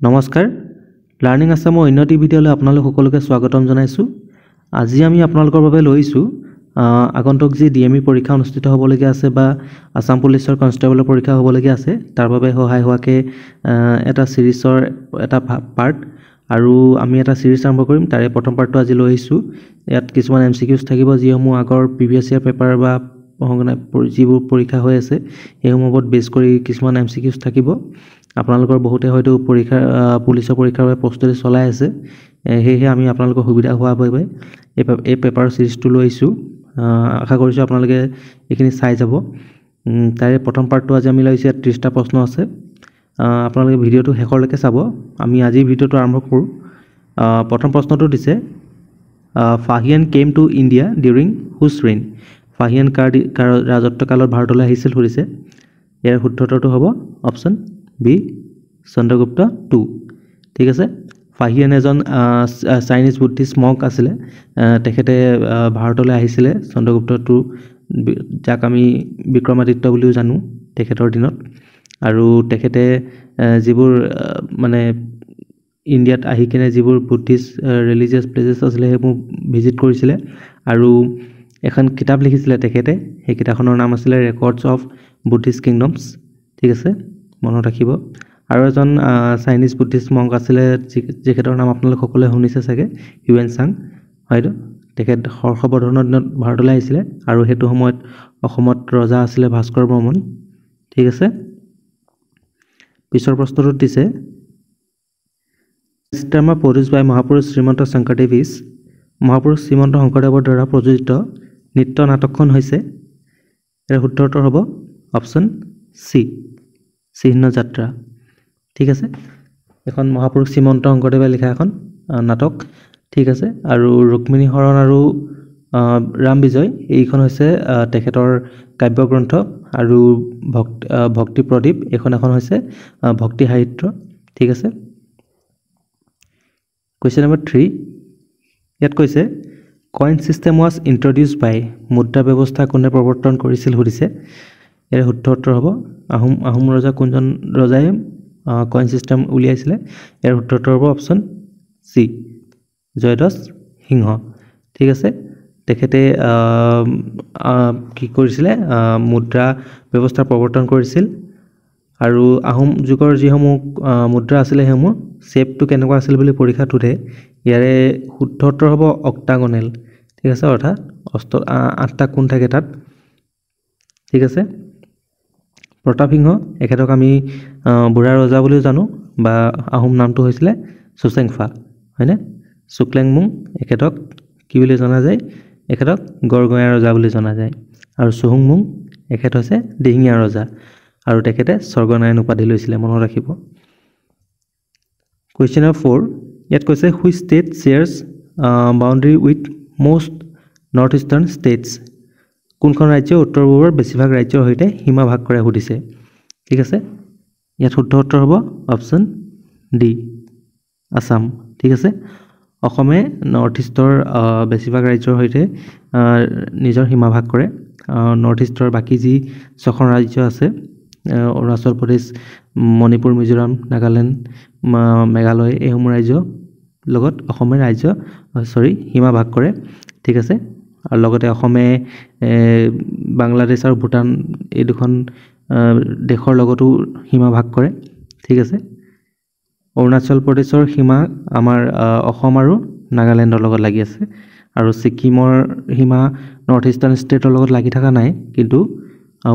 নমস্কাৰ লাৰ্নিং আসামৰ উন্নতি ভিডিঅ'লৈ আপোনালোক সকলোকে স্বাগতম জনাইছোঁ। আজি আমি আপোনালোকৰ বাবে লৈছোঁ আগন্তুক যি ডিএমই পৰীক্ষা অনুষ্ঠিত হ'বলগীয়া আছে বা আসাম পুলিচৰ কনষ্টেবলৰ পৰীক্ষা হ'বলগীয়া আছে তাৰ বাবে সহায় হোৱাকৈ এটা সিৰিজৰ এটা পাৰ্ট আৰু আমি এটা সিৰিজ আৰম্ভ কৰিম। তাৰে প্ৰথম পাৰ্টটো আজি লৈ আহিছোঁ। ইয়াত কিছুমান এমচিকিউজ থাকিব যিসমূহ আগৰ প্ৰিভিয়াছ ইয়াৰ পেপাৰ বা যিবোৰ পৰীক্ষা হৈ আছে সেইসমূহৰ ওপৰত বেছ কৰি কিছুমান এমচিকিউজ থাকিব। আপোনালোকৰ বহুতে হয়তো পুলিচৰ পৰীক্ষাৰ বাবে প্ৰস্তুতি চলাই আছে, সেয়েহে আমি আপোনালোকৰ সুবিধা হোৱাৰ বাবে এই পেপাৰ সিৰিজটো লৈ আহিছোঁ। আশা কৰিছোঁ আপোনালোকে এইখিনি চাই যাব। তাৰে প্ৰথম পাৰ্টটো আজি আমি লৈছোঁ। 30টা প্ৰশ্ন আছে। আপোনালোকে ভিডিঅ'টো শেষলৈকে চাব। আমি আজিৰ ভিডিঅ'টো আৰম্ভ কৰোঁ। প্ৰথম প্ৰশ্নটো দিছে Fa-Hien came to India during হুজ ৰেইন। ফাহিয়ান কাৰ ৰাজত্বকালত ভাৰতলৈ আহিছিল সুধিছে। ইয়াৰ শুদ্ধটো হ'ব অপশ্যন বি চন্দ্ৰগুপ্ত টু। ঠিক আছে। ফাহিয়ান এজন চাইনিজ বুদ্ধিষ্ট মংক আছিলে। তেখেতে ভাৰতলৈ আহিছিলে চন্দ্ৰগুপ্ত টু, যাক আমি বিক্ৰমাদিত্য বুলিও জানো তেখেতৰ দিনত। আৰু তেখেতে যিবোৰ মানে ইণ্ডিয়াত আহি কিনে যিবোৰ বুদ্ধিষ্ট ৰিলিজিয়াছ প্লেচেছ আছিলে সেইবোৰ ভিজিট কৰিছিলে আৰু এখন কিতাপ লিখিছিলে তেখেতে। সেই কিতাপখনৰ নাম আছিলে ৰেকৰ্ডছ অফ বুদ্ধিষ্ট কিংডমছ। ঠিক আছে, মনত ৰাখিব। আৰু এজন চাইনিজ বুদ্ধিষ্ট মংক আছিলে যিখেতৰ নাম আপোনালোক সকলোৱে শুনিছে চাগে, হিউৱেন চাং। হয়তো তেখেত হৰ্ষবৰ্ধনৰ দিনত ভাৰতলৈ আহিছিলে আৰু সেইটো সময়ত অসমত ৰজা আছিলে ভাস্কৰ বৰ্মন। ঠিক আছে। পিছৰ প্ৰশ্নটোত দিছে ড্ৰামা প্ৰডিউচ বাই মহাপুৰুষ শ্ৰীমন্ত শংকৰদেৱ ইজ। মহাপুৰুষ শ্ৰীমন্ত শংকৰদেৱৰ দ্বাৰা প্ৰযোজিত নৃত্য নাটকখন হৈছে। ইয়াৰ শুদ্ধ হ'ব অপশ্যন চি চিহ্ন যাত্ৰা। ঠিক আছে। এখন মহাপুৰুষ শ্ৰীমন্ত শংকৰদেৱে লিখা এখন নাটক। ঠিক আছে। আৰু ৰুক্মিণী হৰণ আৰু ৰাম বিজয় এইখন হৈছে তেখেতৰ কাব্যগ্ৰন্থ আৰু ভক্তি প্ৰদীপ এইখন এখন হৈছে ভক্তি সাহিত্য। ঠিক আছে। কুৱেশ্যন নম্বৰ 3 ইয়াত কৈছে কইন ছিষ্টেম ৱাজ ইন্ট্ৰডিউচ বাই। মুদ্ৰা ব্যৱস্থা কোনে প্ৰৱৰ্তন কৰিছিল সুধিছে। ইয়াৰ শুদ্ধ হ'ব আহোম ৰজা কোনজন ৰজাই কইন ছিষ্টেম উলিয়াইছিলে। ইয়াৰ শুদ্ধ হ'ব অপশ্যন চি জয়ধ্বজ সিংহ। ঠিক আছে। তেখেতে কি কৰিছিলে, মুদ্ৰা ব্যৱস্থা প্ৰৱৰ্তন কৰিছিল। আৰু আহোম যুগৰ যিসমূহ মুদ্ৰা আছিলে সেইসমূহ শ্বেপটো কেনেকুৱা আছিল বুলি পৰীক্ষাত সোধে। ইয়াৰে শুদ্ধ হ'ব অক্টাগনেল। ঠিক আছে, অৰ্থাৎ 8টা কোণ থাকে তাত। ঠিক আছে। প্ৰতাপসিংহ এখেতক আমি বুঢ়া ৰজা বুলিও জানো, বা আহোম নামটো হৈছিলে চুচেংফা, হয়নে? চুক্লেংমুং এখেতক কি বুলি জনা যায়? এখেতক গড়গঞা ৰজা বুলি জনা যায়। আৰু চুহুংমুং এখেত হৈছে দিহিঙীয়া ৰজা আৰু তেখেতে স্বৰ্গনাৰায়ণ উপাধি লৈছিলে, মনত ৰাখিব। কুৱেশ্যন নম্বৰ 4 ইয়াত কৈছে which state shares boundary with most north eastern states. কোনখন ৰাজ্যই উত্তৰ পূবৰ বেছিভাগ ৰাজ্যৰ সৈতে সীমা ভাগ কৰে সুধিছে। ঠিক আছে। ইয়াত শুদ্ধ উত্তৰ হ'ব অপশ্যন ডি আছাম। ঠিক আছে। অসমে নৰ্থ ইষ্টৰ বেছিভাগ ৰাজ্যৰ সৈতে নিজৰ সীমা ভাগ কৰে। নৰ্থ ইষ্টৰ বাকী যি 6খন ৰাজ্য আছে, অৰুণাচল প্ৰদেশ, মণিপুৰ, মিজোৰাম, নাগালেণ্ড, মেঘালয়, এইসমূহ ৰাজ্যৰ লগত অসমে সীমা ভাগ কৰে। ঠিক আছে। আৰু লগতে অসমে বাংলাদেশ আৰু ভূটান এই দুখন দেশৰ লগতো সীমা ভাগ কৰে। ঠিক আছে। অৰুণাচল প্ৰদেশৰ সীমা আমাৰ অসম আৰু নাগালেণ্ডৰ লগত লাগি আছে। আৰু ছিকিমৰ সীমা নৰ্থ ইষ্টাৰ্ণ ষ্টেটৰ লগত লাগি থকা নাই, কিন্তু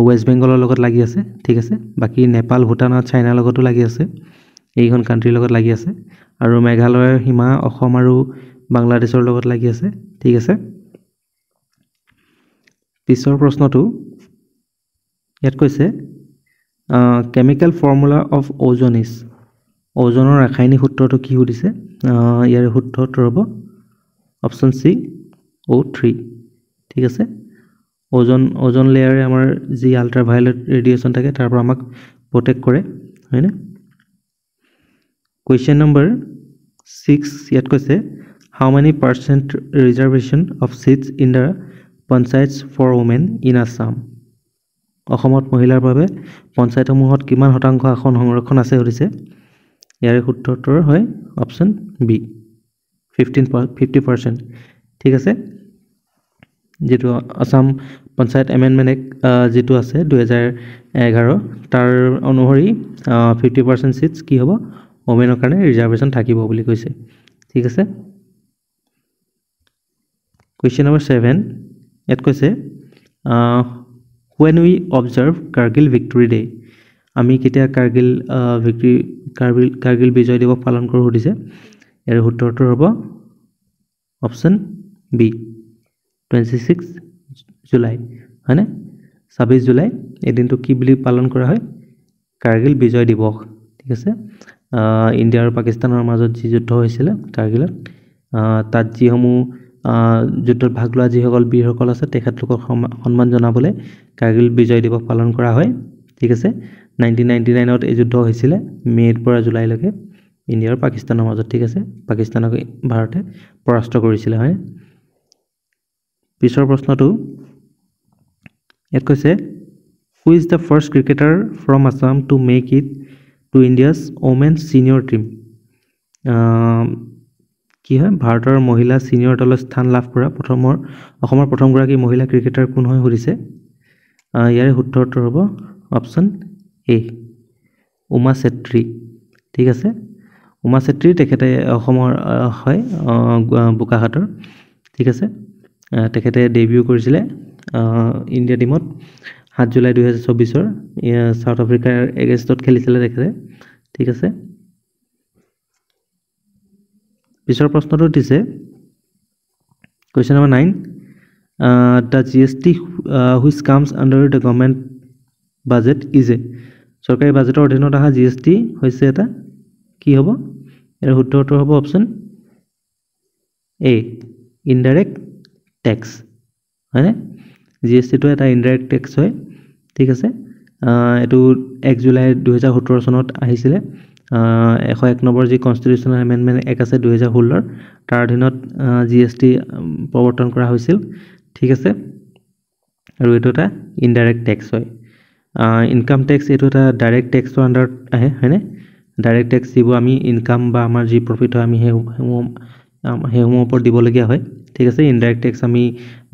ৱেষ্ট বেংগলৰ লগত লাগি আছে। ঠিক আছে। বাকী নেপাল, ভূটান আৰু চাইনাৰ লগতো লাগি আছে। এইখন কাণ্ট্ৰিৰ লগত লাগি আছে। আৰু মেঘালয়ৰ সীমা অসম আৰু বাংলাদেশৰ লগত লাগি আছে। ঠিক আছে। পিছৰ প্ৰশ্নটো ইয়াত কৈছে chemical formula of ozone is. অ'জনৰ ৰাসায়নিক সূত্ৰটো কি সুধিছে। ইয়াৰ শুদ্ধ হ'ব অপশ্যন চি O3। ঠিক আছে। অ'জন লেয়াৰে আমাৰ যি আল্ট্ৰাভায়লেট ৰেডিয়েশ্যন থাকে তাৰ পৰা আমাক প্ৰটেক্ট কৰে, হয়নে? কুৱেশ্যন নম্বৰ 6 ইয়াত কৈছে how many percent reservation of seats in the panchayats for women in Assam. অসমত মহিলাৰ বাবে পঞ্চায়তসমূহত কিমান শতাংশ আসন সংৰক্ষণ আছে সুধিছে। ইয়াৰে শুদ্ধ উত্তৰ হয় অপশ্যন বি 50%। ঠিক আছে, যেটো আসাম পঞ্চায়ত এমেণ্ডমেণ্ট এক্ট যেটো আছে 2011 তাৰ অনুসৰি 50% সিটস কি হ'ব ওমেনৰ কাৰণে ৰিজাৰ্ভেশ্যন থাকিব বুলি কৈছে। ঠিক আছে, কুৱেশ্যন নম্বৰ 7 ইয়াত কৈছে when we observe Kargil Victory Day, আমি কেতিয়া কাৰ্গিল বিজয় দিৱস পালন কৰোঁ সুধিছে। ইয়াৰ শুদ্ধ উত্তৰ হ'ব অপশ্যন বি 26 জুলাই, হয়নে? 26 জুলাই এই দিনটো কি বুলি পালন কৰা হয়? কাৰ্গিল বিজয় দিৱস। ঠিক আছে, ইণ্ডিয়া আৰু পাকিস্তানৰ মাজত যি যুদ্ধ হৈছিলে কাৰ্গিলত, তাত যিসমূহ যুদ্ধত ভাগ লোৱা যিসকল বীৰসকল আছে তেখেতলোকক সন্মান জনাবলৈ কাৰ্গিল বিজয় দিৱস পালন কৰা হয়। ঠিক আছে, 1999ত এই যুদ্ধ হৈছিলে মে'ৰ পৰা জুলাইলৈকে ইণ্ডিয়া আৰু পাকিস্তানৰ মাজত। ঠিক আছে, পাকিস্তানক ভাৰতে পৰাস্ত কৰিছিলে, হয়। পিছৰ প্ৰশ্নটো ইয়াত কৈছে who is the first cricketer from Assam to make it to India's women senior team. কি হয়, ভাৰতৰ মহিলা ছিনিয়ৰ দলত স্থান লাভ কৰা অসমৰ প্ৰথমগৰাকী মহিলা ক্ৰিকেটাৰ কোন হয় সুধিছে। ইয়াৰে শুদ্ধ উত্তৰ হ'ব অপশ্যন এ উমা চেত্ৰী। ঠিক আছে, উমা চেত্ৰী তেখেতে অসমৰ হয় বোকাখাটৰ। ঠিক আছে, তেখেতে ডেবিউ কৰিছিলে ইণ্ডিয়া টীমত 7 জুলাই 2024 চাউথ আফ্ৰিকাৰ এগেইনষ্টত খেলিছিলে তেখেতে। ঠিক আছে, পিছৰ প্ৰশ্নটো দিছে question number 9 the GST which comes under the government budget is a. চৰকাৰী বাজেটৰ অধীনত অহা GST হৈছে এটা কি হ'ব? ইয়াৰ শুদ্ধ উত্তৰ হ'ব অপশ্যন এ ইনডাইৰেক্ট টেক্স, হয়নে? GSTটো এটা ইনডাইৰেক্ট টেক্স হয়। ঠিক আছে, এইটো 1 জুলাই 2017 চনত আহিছিলে। 101 নম্বৰ যি কনষ্টিটিউশ্যনেল এমেণ্ডমেণ্ট এক্ট আছে 2016 তাৰ অধীনত GST প্ৰৱৰ্তন কৰা হৈছিল। ঠিক আছে, আৰু এইটো এটা ইনডাইৰেক্ট টেক্স হয়। ইনকাম টেক্স এইটো এটা ডাইৰেক্ট টেক্সৰ আণ্ডাৰত আহে, হয়নে? ডাইৰেক্ট টেক্স যিবোৰ আমি ইনকাম বা আমাৰ যি প্ৰফিট হয় আমি সেইসমূহৰ ওপৰত দিবলগীয়া হয়। ঠিক আছে, ইনডাইৰেক্ট টেক্স আমি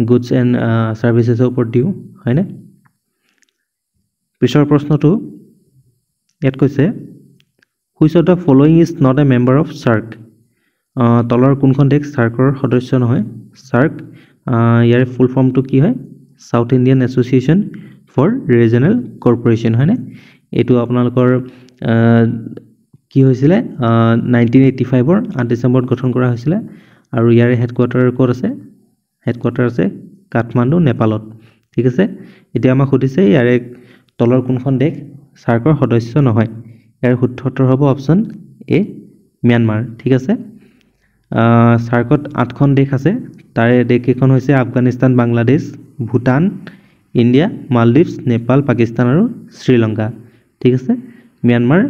গুডছ এণ্ড ছাৰ্ভিচেছৰ ওপৰত দিওঁ, হয়নে? পিছৰ প্ৰশ্নটো ইয়াত কৈছে which of the following is not a member of SAARC. তলৰ কোনখন দেশ চাৰ্কৰ সদস্য নহয়? চাৰ্ক ইয়াৰ ফুল ফৰ্মটো কি হয়? South Indian association for regional corporation, হয়নে? এইটো আপোনালোকৰ কি হৈছিলে 1985 8 ডিচেম্বৰত গঠন কৰা হৈছিলে আৰু ইয়াৰে হেডকোৱাৰ্টাৰ ক'ত আছে? হেডকোৱাৰ্টাৰ আছে কাঠমাণ্ডু, নেপালত। ঠিক আছে, এতিয়া আমাক সুধিছে ইয়াৰে তলৰ কোনখন দেশ চাৰ্কৰ সদস্য নহয়। ইয়াৰ শুদ্ধ উত্তৰ হ'ব অপশ্যন এ ম্যানমাৰ। ঠিক আছে, চাৰ্কত 8খন দেশ আছে, তাৰে দেশকেইখন হৈছে আফগানিস্তান, বাংলাদেশ, ভূটান, ইণ্ডিয়া, মালদ্বীপছ, নেপাল, পাকিস্তান আৰু শ্ৰীলংকা। ঠিক আছে, ম্যানমাৰ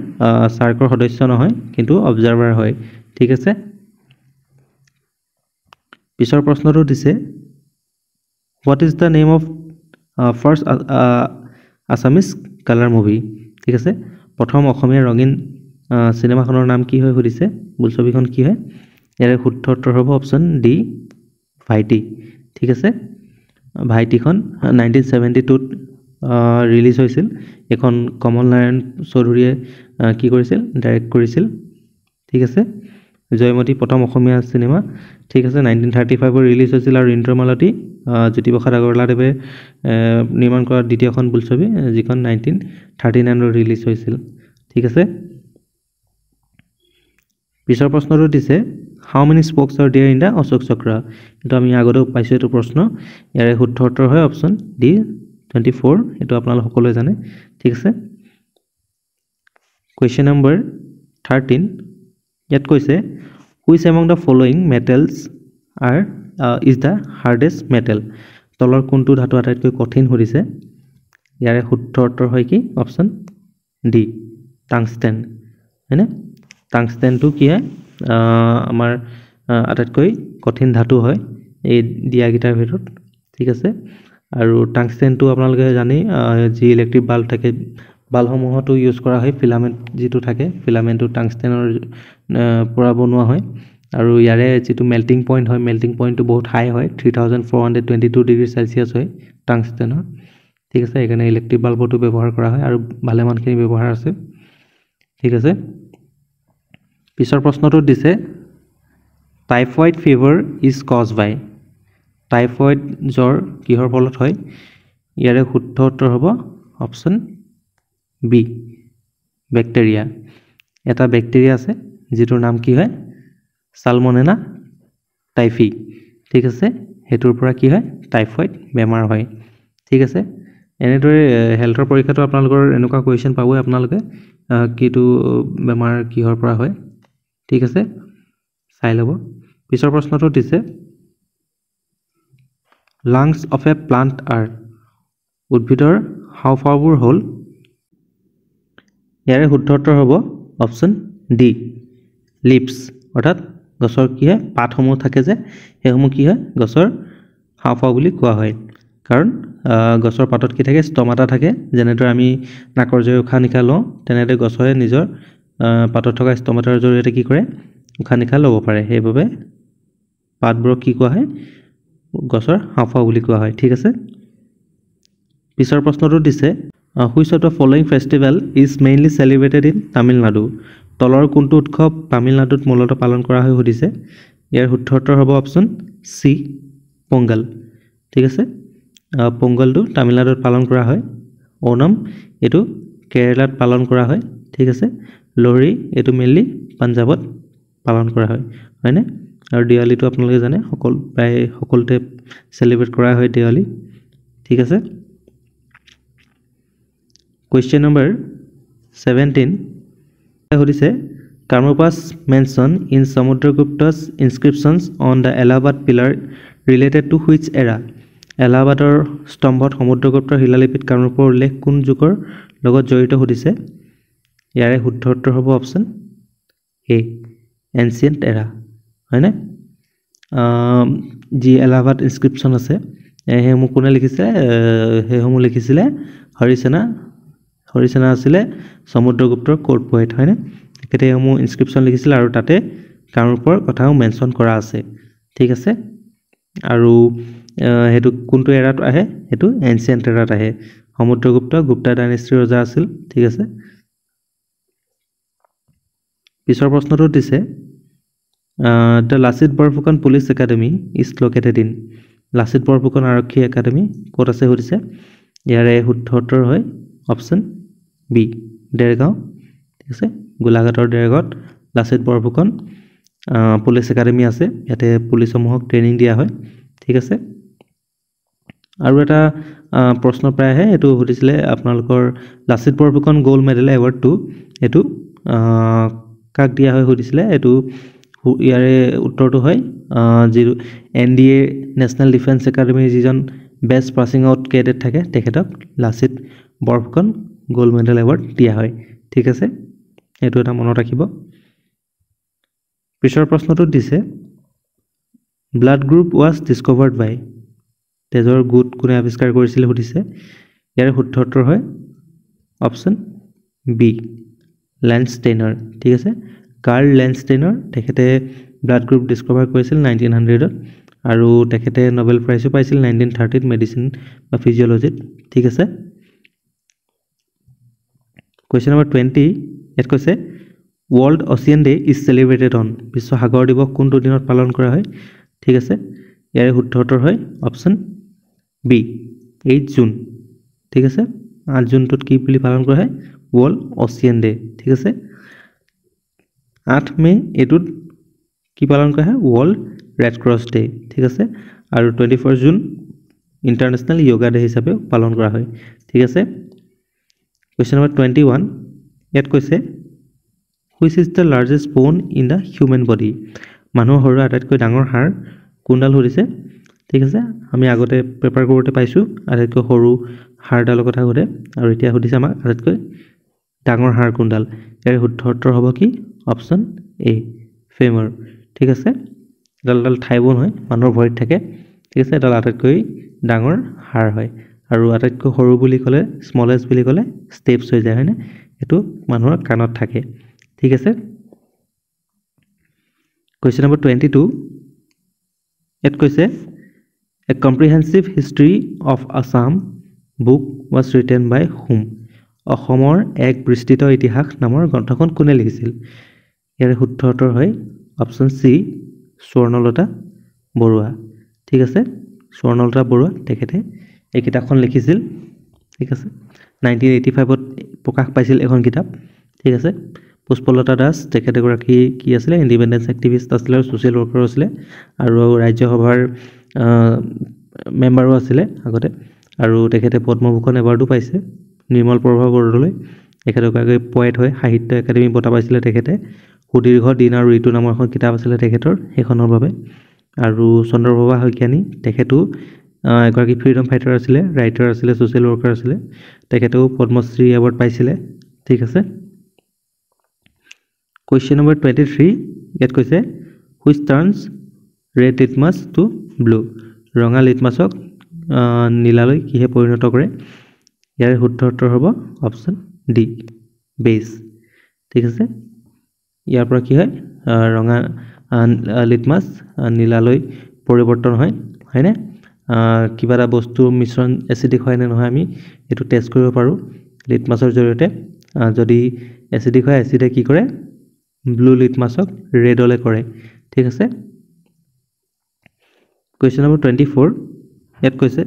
চাৰ্কৰ সদস্য নহয় কিন্তু অবজাৰ্ভাৰ হয়। ঠিক আছে, পিছৰ প্ৰশ্নটো দিছে what is the name of first Assamese colour movie. ঠিক আছে, প্ৰথম অসমীয়া ৰঙীন চিনেমাখনৰ নাম কি হয় সুধিছে, বোলছবিখন কি হয়? ইয়াৰে শুদ্ধ উত্তৰ হ'ব অপশ্যন ডি ভাইটি। ঠিক আছে, ভাইটিখন 1972ত ৰিলিজ হৈছিল। এইখন কমল নাৰায়ণ চৌধুৰীয়ে কি কৰিছিল? ডাইৰেক্ট কৰিছিল। ঠিক আছে, জয়মতী প্ৰথম অসমীয়া চিনেমা। ঠিক আছে, 1935ত ৰিলিজ হৈছিল আৰু ইন্দ্ৰমালতী জ্যোতিপ্ৰসাদ আগৰৱালাদেৱে নিৰ্মাণ কৰা দ্বিতীয়খন বোলছবি, যিখন 1939ত ৰিলিজ হৈছিল। ঠিক আছে, পিছৰ প্ৰশ্নটো দিছে how many spokes are there in the Ashok Chakra. এইটো আমি আগতেও পাইছোঁ এইটো প্ৰশ্ন। ইয়াৰে শুদ্ধ উত্তৰ হয় অপশ্যন ডি 24, এইটো আপোনালোক সকলোৱে জানে। ঠিক আছে, কুৱেশ্যন নম্বৰ 13 ইয়াত কৈছে which among the following metals are is the hardest metal. তলৰ কোনটো ধাতু আটাইতকৈ কঠিন সুধিছে। ইয়াৰে শুদ্ধ উত্তৰ হয় কি? অপশ্যন ডি টাংষ্টেন, হয়নে? টাংষ্টেনটো কি হয়? আমাৰ আটাইতকৈ কঠিন ধাতু হয় এই দিয়াকেইটাৰ ভিতৰত। ঠিক আছে, আৰু টাংষ্টেনটো আপোনালোকে জানেই যি ইলেক্ট্ৰিক বাল্ব থাকে বালসমূহতো ইউজ কৰা হয় ফিলামেণ্ট যিটো থাকে ফিলামেণ্টটো টাংষ্টেনৰ পৰা বনোৱা হয় আৰু ইয়াৰে যিটো মেল্টিং পইণ্ট হয় মেল্টিং পইণ্টটো বহুত হাই হয় 3422 ডিগ্ৰী চেলচিয়াছ হয় টাংষ্টেনৰ ঠিক আছে সেইকাৰণে ইলেক্ট্ৰিক বাল্বতো ব্যৱহাৰ কৰা হয় আৰু ভালেমানখিনি ব্যৱহাৰ আছে ঠিক আছে পিছৰ প্ৰশ্নটো দিছে typhoid fever is cause by typhoid জ্বৰ কিহৰ ফলত হয় ইয়াৰে শুদ্ধ উত্তৰ হ'ব অপচন বি বেক্টেৰিয়া এটা বেক্টেৰিয়া আছে যিটোৰ নাম কি হয় সালমনেলা টাইফি ঠিক আছে হেতুৰ পৰা কি হয় টাইফয়েড বেমাৰ হয় ঠিক আছে এনেদৰে হেলথৰ পৰীক্ষাটো আপোনালোকৰ এনেকুৱা কোৱেশ্চন পাবই আপোনালোকে কিটো বেমাৰ কিহৰ পৰা হয় ঠিক আছে চাই ল'ব পিছৰ প্ৰশ্নটো দিছে lungs of A plant R উদ্ভিদৰ হাওঁফাওঁবোৰ হ'ল ইয়াৰে শুদ্ধ উত্তৰ হ'ব অপচন ডি লিপছ অৰ্থাৎ গছৰ কি হয় পাতসমূহ থাকে যে সেইসমূহ কি হয় গছৰ হাওঁফাওঁ বুলি কোৱা হয় কাৰণ গছৰ পাতত কি থাকে ষ্টমাটা থাকে যেনেদৰে আমি নাকৰ জৰিয়তে উশাহ নিশাহ লওঁ তেনেদৰে গছৰে নিজৰ পাতত থকা ষ্টমাটাৰ জৰিয়তে কি কৰে উশাহ নিশাহ ল'ব পাৰে সেইবাবে পাতবোৰক কি কোৱা হয় গছৰ হাওঁফাওঁ বুলি কোৱা হয় ঠিক আছে পিছৰ প্ৰশ্নটো দিছে which of the following festival is mainly celebrated in Tamil Nadu তলৰ কোনটো উৎসৱ তামিলনাডুত মূলতঃ পালন কৰা হয় সুধিছে ইয়াৰ শুদ্ধ উত্তৰ হ'ব অপচন চি পোংগল ঠিক আছে পোংগলটো তামিলনাডুত পালন কৰা হয় ওনাম এইটো কেৰেলাত পালন কৰা হয় ঠিক আছে লোহৰী এইটো মেইনলি পাঞ্জাবত পালন কৰা হয় হয়নে আৰু দিৱালীটো আপোনালোকে জানে প্ৰায় সকলোতে চেলিব্ৰেট কৰা হয় দিৱালী ঠিক আছে কুৱেশ্যন নম্বৰ 17 সুধিছে Kamarupa's mention in Samudragupta's inscriptions on the Allahabad pillar related to which era এলাহাবাদৰ স্তম্ভত সমুদ্ৰগুপ্তৰ শিলালিপিত কামৰূপৰ উল্লেখ কোন যুগৰ লগত জড়িত সুধিছে ইয়াৰে শুদ্ধ উত্তৰ হ'ব অপচন এ এনচিয়েণ্ট এৰা হয়নে যি এলাহাবাদ ইনস্ক্ৰিপশ্যন আছে সেইসমূহ কোনে লিখিছে সেইসমূহ লিখিছিলে হৰিসেনা আছিলে সমুদ্ৰগুপ্তৰ কোৰ্ট পোৱেট হয়নে তেখেতে এইসমূহ ইনস্ক্ৰিপশ্যন লিখিছিলে আৰু তাতে কামৰূপৰ কথাও মেনশ্যন কৰা আছে ঠিক আছে আৰু হেতু কোনটো এৰাত আহে হেতু এনচিয়েন্ট এৰাত আহে সমুদ্ৰগুপ্ত গুপ্তা ডাইনেষ্টিৰ ৰজা আছিল ঠিক আছে পিছৰ প্ৰশ্নটো দিছে the Lachit Borphukan police academy is located in Lachit Borphukan আৰক্ষী একাডেমি ক'ত আছে সুধিছে ইয়াৰে শুদ্ধ উত্তৰ হয় অপচন বি দেৰগাঁও ঠিক আছে গোলাঘাটৰ দেৰগাঁৱত লাচিত বৰফুকন পুলিচ একাডেমি আছে ইয়াতে পুলিচসমূহক ট্ৰেইনিং দিয়া হয় ঠিক আছে আৰু এটা প্ৰশ্ন প্ৰায় আহে এইটো সুধিছিলে আপোনালোকৰ লাচিত বৰফুকন গ'ল্ড মেডেল এৱাৰ্ডটো এইটো কাক দিয়া হয় সুধিছিলে এইটো ইয়াৰে উত্তৰটো হয় যিটো NDA নেশ্যনেল ডিফেন্স একাডেমিৰ যিজন বেষ্ট পাছিং আউট কেডেট থাকে তেখেতক Lachit Borphukan gold medal award দিয়া হয় ঠিক আছে এইটো এটা মনত ৰাখিব পিছৰ প্ৰশ্নটো দিছে ব্লাড গ্ৰুপ ৱাজ ডিস্কভাৰ্ড বাই তেজৰ গোট কোনে আৱিষ্কাৰ কৰিছিল সুধিছে ইয়াৰ শুদ্ধ উত্তৰ হয় অপচন বি লেণ্ডষ্টেইনাৰ ঠিক আছে কাৰ্ল লেণ্ডষ্টেইনাৰ তেখেতে ব্লাড গ্ৰুপ ডিস্কভাৰ কৰিছিল 1900ত আৰু তেখেতে নোবেল প্ৰাইজো পাইছিল 1930ত মেডিচিন বা ফিজিঅলজিত ঠিক আছে কুৱেশ্যন নম্বৰ 20 ইয়াত কৈছে world ocean day is celebrated on বিশ্ব সাগৰ দিৱস কোনটো দিনত পালন কৰা হয় ঠিক আছে ইয়াৰে শুদ্ধ উত্তৰ হয় অপচন বি 8 জুন ঠিক আছে 8 জুনটোত কি বুলি পালন কৰা হয় ৱৰ্ল্ড অচিয়ান ডে ঠিক আছে 8 মে এইটোত কি পালন কৰা হয় ৱৰ্ল্ড ৰেড ক্ৰছ ডে ঠিক আছে আৰু 24 জুন ইণ্টাৰনেশ্যনেল য়োগা ডে হিচাপে পালন কৰা হয় ঠিক আছে কুৱেশ্যন নম্বৰ 21 ইয়াত কৈছে হুইচ ইজ দ্য লাৰ্জেষ্ট বোন ইন দ্য হিউমেন বডি মানুহৰ শৰীৰৰ আটাইতকৈ ডাঙৰ হাড় কোনডাল সুধিছে ঠিক আছে আমি আগতে পেপাৰ কৰোঁতে পাইছোঁ আটাইতকৈ সৰু হাড়ডালৰ কথা সোধে আৰু এতিয়া সুধিছে আমাক আটাইতকৈ ডাঙৰ হাড় কোনডাল ইয়াৰ শুদ্ধ উত্তৰ হ'ব কি অপচন এ ফেমাৰ ঠিক আছে এডাল ঠাই বোন হয় মানুহৰ ভৰিত থাকে ঠিক আছে এডাল আটাইতকৈ ডাঙৰ হাড় হয় আৰু আটাইতকৈ সৰু বুলি ক'লে স্মলেষ্ট বুলি ক'লে ষ্টেপছ হৈ যায় হয়নে এইটো মানুহৰ কাণত থাকে ঠিক আছে question number 22 ইয়াত কৈছে a comprehensive history of Assam book was written by whom অসমৰ এক বিস্তৃত ইতিহাস নামৰ গ্ৰন্থখন কোনে লিখিছিল ইয়াৰ শুদ্ধতৰ হয় অপচন সি স্বৰ্ণলতা বৰুৱা ঠিক আছে স্বৰ্ণলতা বৰুৱা তেখেতে এই কিতাপখন লিখিছিল ঠিক আছে 1985 ত প্ৰকাশ পাইছিল এখন কিতাপ ঠিক আছে পুষ্পলতা দাস তেখেতে গৰাকী কি আছিল ইন্ডিপেন্ডেন্স এক্টিভিষ্ট আছিল আৰু সোশ্যাল ওয়াৰ্কাৰ আছিল আৰু ৰাজ্যসভাৰ মেম্বাৰো আছিল আগতে আৰু তেখেতে পদ্মভূষণ এৱাৰ্ডো পাইছে নিৰ্মল প্ৰভা বৰদলৈ তেখেতে গৰাকী পয়েট হয় সাহিত্য একাডেমি বঁটা পাইছিল তেখেতে সুদীৰ্ঘ দিন আৰু ঋতু নামৰ এখন কিতাপ আছিল তেখেতৰ সেইখনৰ বাবে আৰু চন্দ্ৰপ্ৰভা শইকীয়ানী তেখেতো এগৰাকী ফ্ৰীডম ফাইটাৰ আছিল ৰাইটাৰ আছিল সোশ্যাল ওয়াৰ্কাৰ আছিল তেখেতেও পদ্মশ্ৰী এৱাৰ্ড পাইছিল ঠিক আছে question number 23 ইয়াত কৈছে which turns red litmus to blue ৰঙা লিটমাছক নীলালৈ কিহে পৰিণত কৰে ইয়াৰ শুদ্ধ উত্তৰ হ'ব অপচন ডি বেজ ঠিক আছে ইয়াৰ পৰা কি হয় ৰঙা লিটমাছ নীলালৈ পৰিৱৰ্তন হয় হয়নে কিবা এটা বস্তু মিশ্ৰণ এচিডিক হয় নে নহয় আমি এটো টেষ্ট কৰিব পাৰো লিটমাছৰ জৰিয়তে যদি এচিডিক হয় এচিডে কি কৰে ব্লু লিটমাছক ৰেডলে কৰে ঠিক আছে question number 24 ইয়াত কৈছে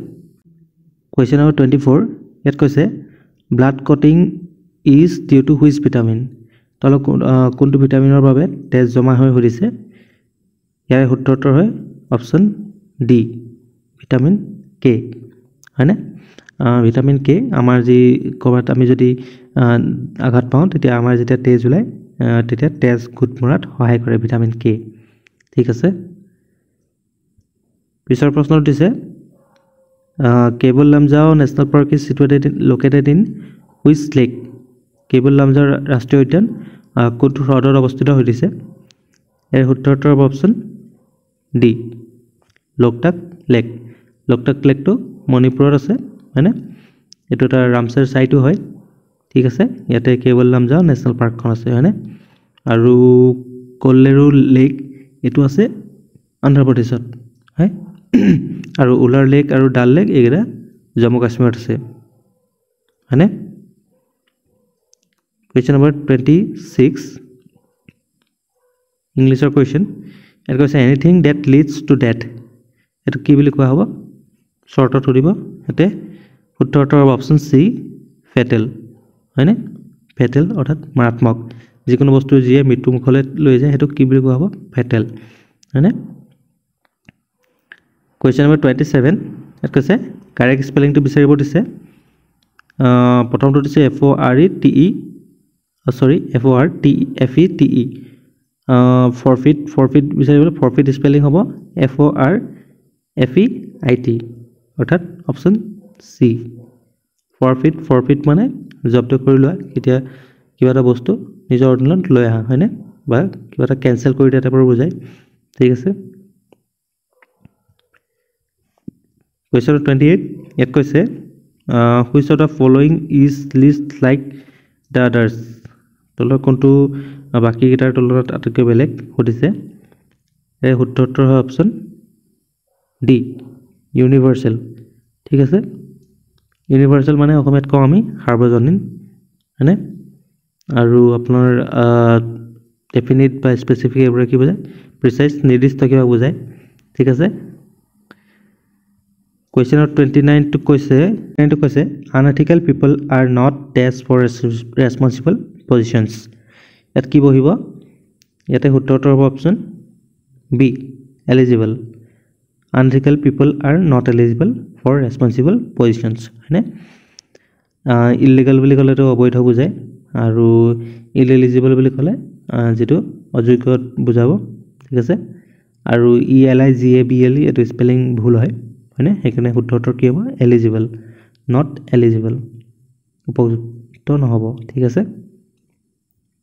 question number 24 ইয়াত কৈছে blood clotting is due to which vitamin তলক কোনটো ভিটামিনৰ বাবে তেজ জমা হৈ হৈছে ইয়াৰ শুদ্ধ উত্তৰ হয় অপচন ডি ভিটামিন কে হয়নে ভিটামিন কে আমাৰ যি কবাত আমি যদি আঘাত পাওঁ তেতিয়া আমাৰ যেতিয়া তেজ ওলাই তেতিয়া তেজ গুড মৰাত সহায় কৰে ভিটামিন কে ঠিক আছে পিছৰ প্ৰশ্ন দিছে Keibul Lamjao national park is located in which lake Keibul Lamjao ৰাষ্ট্ৰীয় উদ্যান কোনটো হ্ৰদত অৱস্থিত হৈছে এৰ শুদ্ধ উত্তৰ হ'ব অপচন ডি লোকটাক লেকটো মণিপুৰত আছে হয়নে এটো এটা ৰামসাৰ সাইটো হয় ঠিক আছে ইয়াতে কেবল লামজাও নেশনাল পাৰ্কখন আছে হয়নে আৰু কল্লেৰু লেক এটো আছে অন্ধ্ৰ প্ৰদেশত হয় আৰু উলাৰ লেক আৰু ডাল লেক এগৰা জম্মু কাশ্মীৰত আছে হয়নে question number 26 ইংলিছৰ question এটো কৈছে anything that leads to death এটো কি বুলি কোৱা হ'ব শৰ্টত ধৰিব এতে শুদ্ধ উত্তৰ হ'ব অপচন সি ফেটেল হয়নে ফেটেল অৰ্থাৎ মাৰাত্মক যিকোনো বস্তু যিয়ে মৃত্যু মুখলৈ লৈ যায় হেতু কি বুলি কোৱা হ'ব ফেটেল হয়নে question number 27 এত কৈছে কাৰেক্ট স্পেলিংটো বিচাৰিব দিছে প্ৰথমটো দিছে FORFETE forfeit বিচাৰিবলৈ forfeit স্পেলিং হ'ব FORFEIT অৰ্থাৎ অপচন সি forfeit মানে জব্দ কৰি লোৱা কেতিয়া কিবা এটা বস্তু নিজৰ অধীনত লৈ আহা হয়নে বা কিবা এটা কেনসেল কৰি দিয়া টাইপৰ বুজায় ঠিক আছে question 28 ইয়াত কৈছে which of the following is least like the others তলৰ কোনটো বাকি গিটাৰ তলত আটকে বেলেগ হদিছে এই শুদ্ধ উত্তৰ হয় অপচন ডি ইউনিভাৰ্সাল ঠিক আছে ইউনিভাৰ্সাল মানে অসমীয়াত কওঁ আমি সাৰ্বজনীন হয়নে আৰু আপোনাৰ ডেফিনিট বা স্পেসিফিক এবাৰ কি বুজায় প্ৰিসাইজ নিৰ্দিষ্ট কিবা বুজায় ঠিক আছে question 29 to কৈছে unethical people are not tasked for responsible positions ইয়াত কি বহিব ইয়াতে শুদ্ধ উত্তৰ হ'ব option B eligible unethical people are not eligible for responsible positions হয়নে illegal বুলি ক'লে তো অবৈধ বুজায় আৰু ineligible বুলি ক'লে যেটো অযোগ্য বুজাব ঠিক আছে আৰু ELIGABLE এটো স্পেলিং ভুল হয় হয়নে হেকনে শুদ্ধ উত্তৰ কি হ'ব eligible not eligible উপযুক্ত নহব ঠিক আছে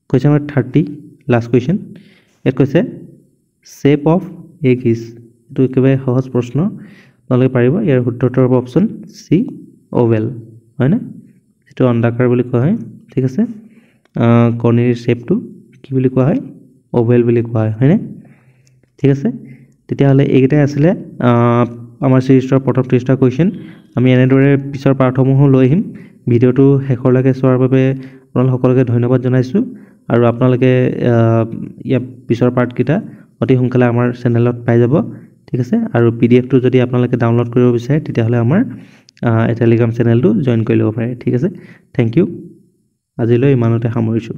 question number 30 last question এত কৈছে shape of egg is এটো একেবাৰে সহজ প্ৰশ্ন নলে পাৰিব ইয়াৰ শুদ্ধ উত্তৰ হ'ব অপচন সি ওভেল হয়নে যেটো অন্ডাকাৰ বুলি কোৱা হয় ঠিক আছে কণীৰ শেপটো কি বুলি কোৱা হয় ওভেল বুলি কোৱা হয় হয়নে ঠিক আছে তেতিয়াহ'লে এইকেইটাই আছিলে আমাৰ সিৰিজৰ প্ৰথম 30টা কোৱেশ্চন আমি এনেদৰে পিছৰ পাঠসমূহো লৈ আহিম ভিডিওটো শেষলৈকে চোৱাৰ বাবে আপোনালোক সকলোকে ধন্যবাদ জনাইছো আৰু আপোনালোকে ইয়া পিছৰ পাৰ্টকেইটা অতি সোনকালে আমাৰ চেনেলত পাই যাব ঠিক আছে আৰু পিডিএফটো যদি আপোনালোকে ডাউনলোড কৰিব বিচাৰে তেতিয়াহ'লে আমাৰ টেলিগ্ৰাম চেনেলটো জয়েন কৰি ল'ব পাৰে ঠিক আছে থ্যাংক ইউ আজিলৈ ইমানতে সামৰিছোঁ